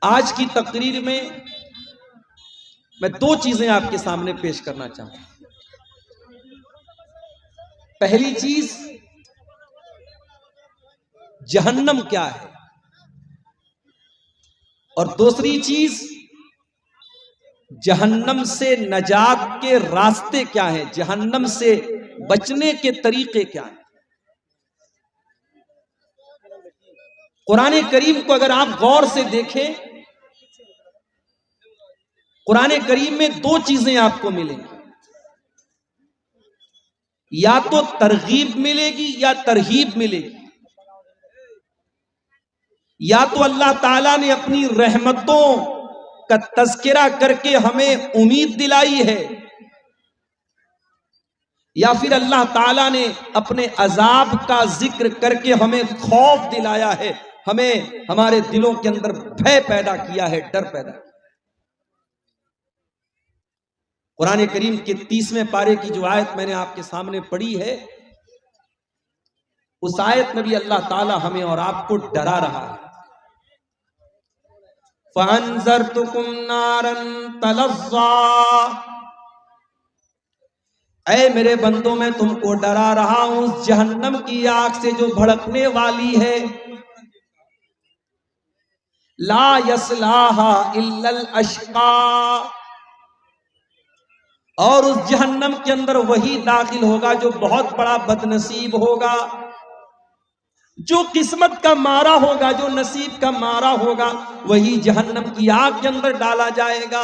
آج کی تقریر میں میں دو چیزیں آپ کے سامنے پیش کرنا چاہتا ہوں۔ پہلی چیز، جہنم کیا ہے، اور دوسری چیز، جہنم سے نجات کے راستے کیا ہیں، جہنم سے بچنے کے طریقے کیا ہیں۔ قرآن کریم کو اگر آپ غور سے دیکھیں، قرآن کریم میں دو چیزیں آپ کو ملیں گی، یا تو ترغیب ملے گی یا ترہیب ملے گی۔ یا تو اللہ تعالیٰ نے اپنی رحمتوں کا تذکرہ کر کے ہمیں امید دلائی ہے، یا پھر اللہ تعالیٰ نے اپنے عذاب کا ذکر کر کے ہمیں خوف دلایا ہے، ہمیں ہمارے دلوں کے اندر بھے پیدا کیا ہے، ڈر پیدا کیا۔ قرآن کریم کے 30ویں پارے کی جو آیت میں نے آپ کے سامنے پڑھی ہے، اس آیت میں بھی اللہ تعالیٰ ہمیں اور آپ کو ڈرا رہا ہے۔ فَأَنذَرْتُكُمْ نَارًا تَلَظَّىٰ، اے میرے بندوں میں تم کو ڈرا رہا ہوں اس جہنم کی آگ سے جو بھڑکنے والی ہے۔ لا يصلاها الا الاشقى، اور اس جہنم کے اندر وہی داخل ہوگا جو بہت بڑا بدنصیب ہوگا، جو قسمت کا مارا ہوگا، جو نصیب کا مارا ہوگا، وہی جہنم کی آگ کے اندر ڈالا جائے گا۔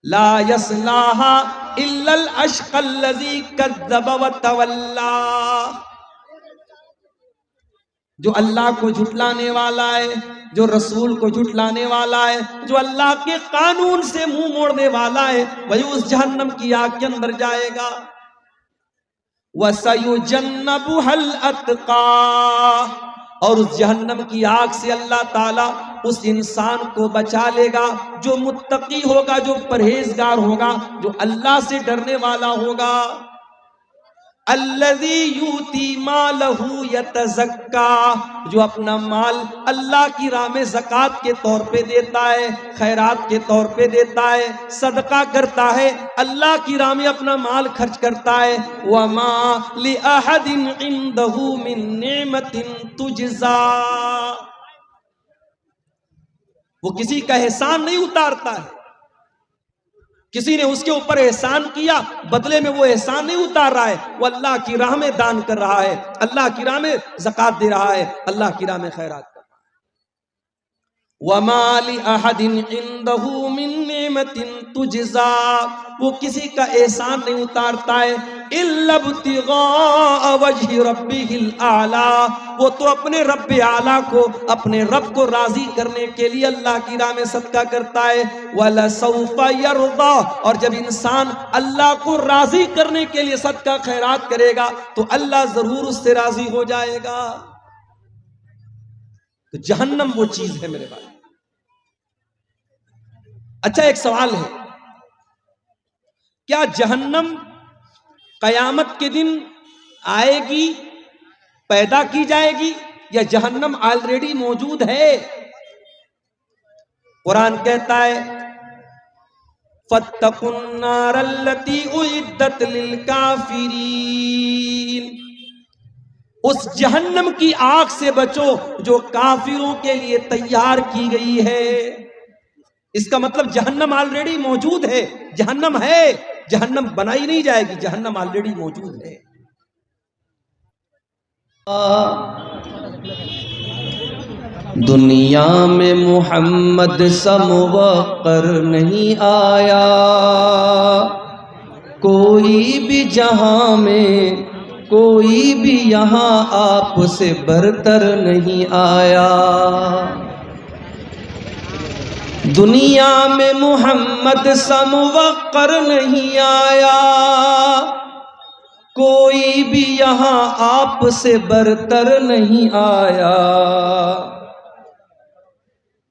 لا يصلاها الا الاشقى الذي كذب وتولى، جو اللہ کو جھٹلانے والا ہے، جو رسول کو جھٹلانے والا ہے، جو اللہ کے قانون سے منہ موڑنے والا ہے، وہی اس جہنم کی آگ کے اندر جائے گا۔ وَسَيُجَنَّبُهَا الْأَتْقَى، اور اس جہنم کی آگ سے اللہ تعالیٰ اس انسان کو بچا لے گا جو متقی ہوگا، جو پرہیزگار ہوگا، جو اللہ سے ڈرنے والا ہوگا۔ الذی یؤتی مالہ یتزکیٰ، جو اپنا مال اللہ کی راہ میں زکوٰۃ کے طور پہ دیتا ہے، خیرات کے طور پہ دیتا ہے، صدقہ کرتا ہے، اللہ کی راہ میں اپنا مال خرچ کرتا ہے۔ وما لأحد عنده من نعمت تجزا، وہ کسی کا احسان نہیں اتارتا ہے، کسی نے اس کے اوپر احسان کیا، بدلے میں وہ احسان نہیں اتار رہا ہے، وہ اللہ کی راہ میں دان کر رہا ہے، اللہ کی راہ میں زکوٰۃ دے رہا ہے، اللہ کی راہ میں خیرات کر رہا ہے۔ وَمَا لِأَحَدٍ عِندَهُ مِن نِعْمَةٍ تُجْزَىٰ، وہ کسی کا احسان نہیں اتارتا ہے، إِلَّا ابْتِغَاءَ وَجْهِ رَبِّهِ الْأَعْلَىٰ، وہ تو اپنے رب اعلیٰ کو، اپنے رب کو راضی کرنے کے لیے اللہ کی راہ میں صدقہ کرتا ہے۔ وَلَسَوْفَ يَرْضَىٰ، اور جب انسان اللہ کو راضی کرنے کے لیے صدقہ خیرات کرے گا تو اللہ ضرور اس سے راضی ہو جائے گا۔ تو جہنم وہ چیز ہے میرے بھائی۔ اچھا، ایک سوال ہے، کیا جہنم قیامت کے دن آئے گی، پیدا کی جائے گی، یا جہنم آلریڈی موجود ہے؟ قرآن کہتا ہے فَاتَّقُوا النَّارَ الَّتِي أُعِدَّتْ لِلْكَافِرِينَ، اس جہنم کی آگ سے بچو جو کافروں کے لیے تیار کی گئی ہے۔ اس کا مطلب جہنم آلریڈی موجود ہے، جہنم ہے، جہنم بنائی نہیں جائے گی، جہنم آلریڈی موجود ہے۔ دنیا میں محمد سا موقر نہیں آیا، کوئی بھی جہاں میں، کوئی بھی یہاں آپ سے برتر نہیں آیا۔ دنیا میں محمد سا موقر نہیں آیا، کوئی بھی یہاں آپ سے برتر نہیں آیا۔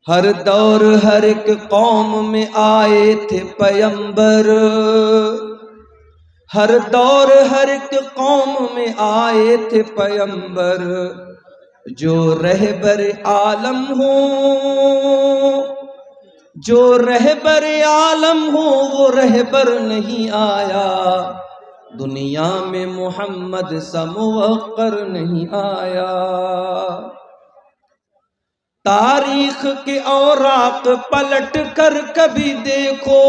ہر دور ہر ایک قوم میں آئے تھے پیغمبر، ہر دور ہر ایک قوم میں آئے تھے پیغمبر، جو رہبر عالم ہو، جو رہبر عالم ہو وہ رہبر نہیں آیا، دنیا میں محمد سا موقر نہیں آیا۔ تاریخ کے اوراق پلٹ کر کبھی دیکھو،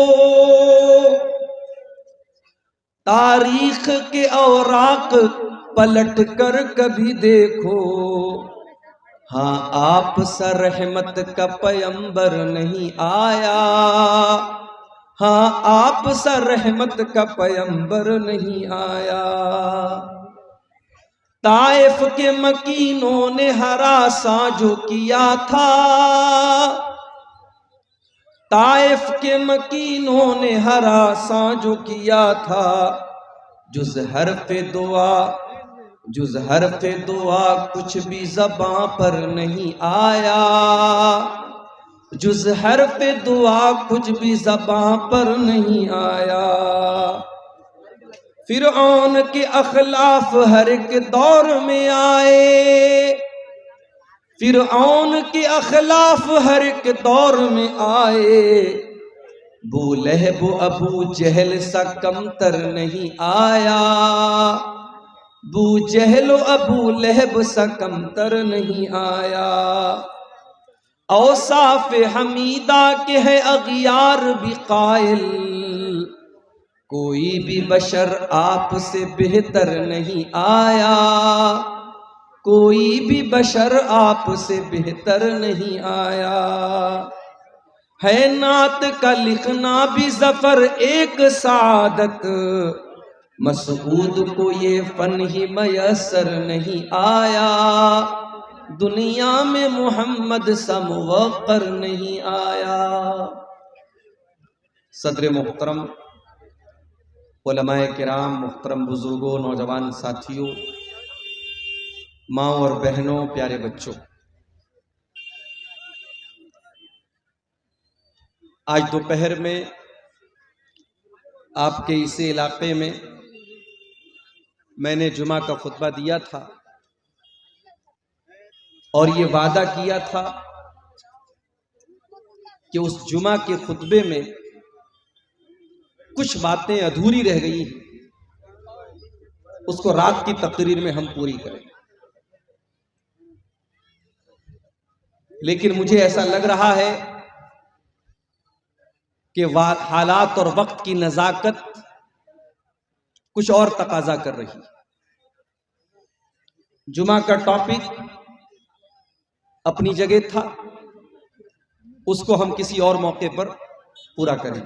تاریخ کے اوراق پلٹ کر کبھی دیکھو، ہاں آپ سا رحمت کا پیمبر نہیں آیا، ہاں آپ سا رحمت کا پیمبر نہیں آیا۔ طائف کے مکینوں نے ہراساں جو کیا تھا، طائف کے مکینوں نے ہراساں جو کیا تھا، جز حرف دعا، جز حرف دعا کچھ بھی زباں پر نہیں آیا، جز حرف دعا کچھ بھی زباں پر نہیں آیا۔ فرعون کے اخلاف ہر ایک دور میں آئے، فرعون کے اخلاف ہر ایک دور میں آئے، ابو لہب ابو جہل سا کمتر نہیں آیا، ابو جہل ابو لہب سا کمتر نہیں آیا۔ اوصاف حمیدہ کے ہے اغیار بھی قائل، کوئی بھی بشر آپ سے بہتر نہیں آیا، کوئی بھی بشر آپ سے بہتر نہیں آیا۔ ہے نعت کا لکھنا بھی ظفر ایک سعادت، مسعود کو یہ فن ہی میسر نہیں آیا، دنیا میں محمد سا موقر نہیں آیا۔ صدر محترم، علماء کرام، محترم بزرگوں، نوجوان ساتھیوں، ماں اور بہنوں، پیارے بچوں، آج دوپہر میں آپ کے اسی علاقے میں نے جمعہ کا خطبہ دیا تھا اور یہ وعدہ کیا تھا کہ اس جمعہ کے خطبے میں کچھ باتیں ادھوری رہ گئی ہیں، اس کو رات کی تقریر میں ہم پوری کریں، لیکن مجھے ایسا لگ رہا ہے کہ حالات اور وقت کی نزاکت کچھ اور تقاضا کر رہی۔ جمعہ کا ٹاپک اپنی جگہ تھا، اس کو ہم کسی اور موقع پر پورا کریں۔